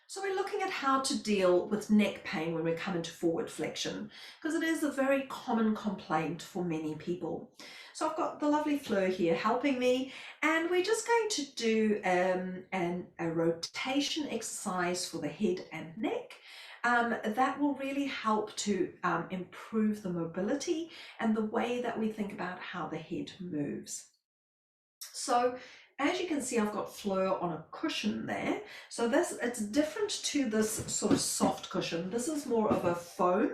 So we're looking at how to deal with neck pain when we come into forward flexion, because it is a very common complaint for many people. So I've got the lovely Fleur here helping me, and we're just going to do a rotation exercise for the head and neck. That will really help to improve the mobility and the way that we think about how the head moves. So as you can see, I've got Fleur on a cushion there. So it's different to this sort of soft cushion. This is more of a foam,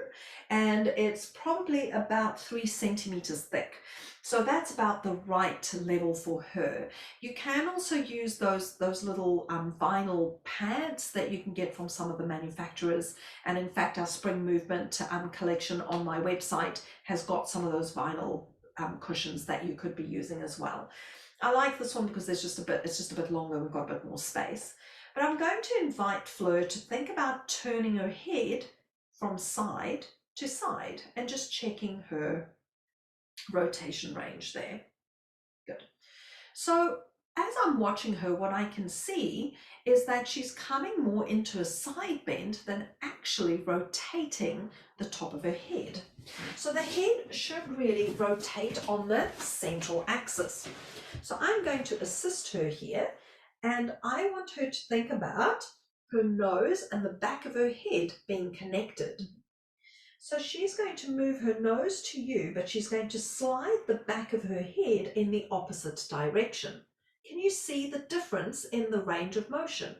and it's probably about 3 centimeters thick. So that's about the right level for her. You can also use those little vinyl pads that you can get from some of the manufacturers. And in fact, our Spring Movement collection on my website has got some of those vinyl cushions that you could be using as well. I like this one because it's just a bit longer, we've got a bit more space. But I'm going to invite Fleur to think about turning her head from side to side and just checking her rotation range there. Good. So as I'm watching her, what I can see is that she's coming more into a side bend than actually rotating the top of her head. So the head should really rotate on the central axis. So I'm going to assist her here, and I want her to think about her nose and the back of her head being connected. So she's going to move her nose to you, but she's going to slide the back of her head in the opposite direction. Can you see the difference in the range of motion?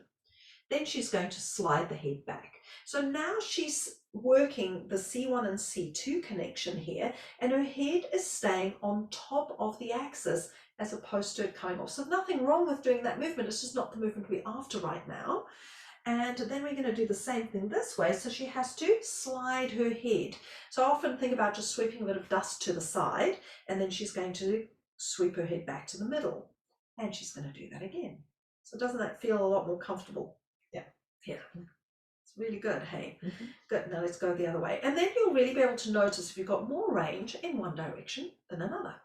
Then she's going to slide the head back. So now she's working the C1 and C2 connection here, and her head is staying on top of the axis as opposed to it coming off. So nothing wrong with doing that movement, it's just not the movement we're after right now. And then we're going to do the same thing this way. So she has to slide her head. So I often think about just sweeping a bit of dust to the side, and then she's going to sweep her head back to the middle. And she's going to do that again. So doesn't that feel a lot more comfortable? Yeah. Yeah. It's really good, hey? Mm-hmm. Good. Now let's go the other way. And then you'll really be able to notice if you've got more range in one direction than another.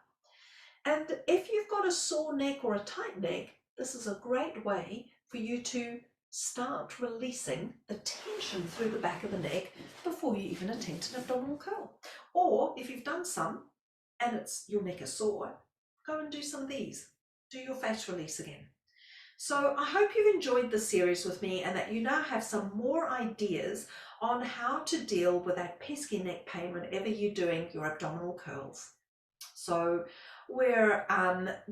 And if you've got a sore neck or a tight neck, this is a great way for you to start releasing the tension through the back of the neck before you even attempt an abdominal curl. Or if you've done some and your neck is sore, go and do some of these. Do your face release again. So I hope you've enjoyed this series with me and that you now have some more ideas on how to deal with that pesky neck pain whenever you're doing your abdominal curls. So we're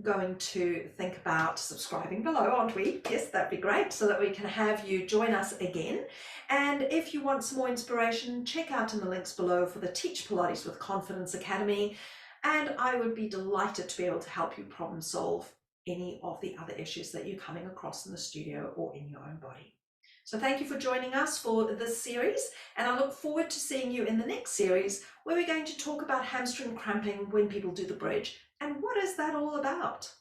going to think about subscribing below, aren't we? Yes, that'd be great, so that we can have you join us again. And if you want some more inspiration, check out in the links below for the Teach Pilates with Confidence Academy. And I would be delighted to be able to help you problem solve any of the other issues that you're coming across in the studio or in your own body. So thank you for joining us for this series, and I look forward to seeing you in the next series where we're going to talk about hamstring cramping when people do the bridge and what is that all about.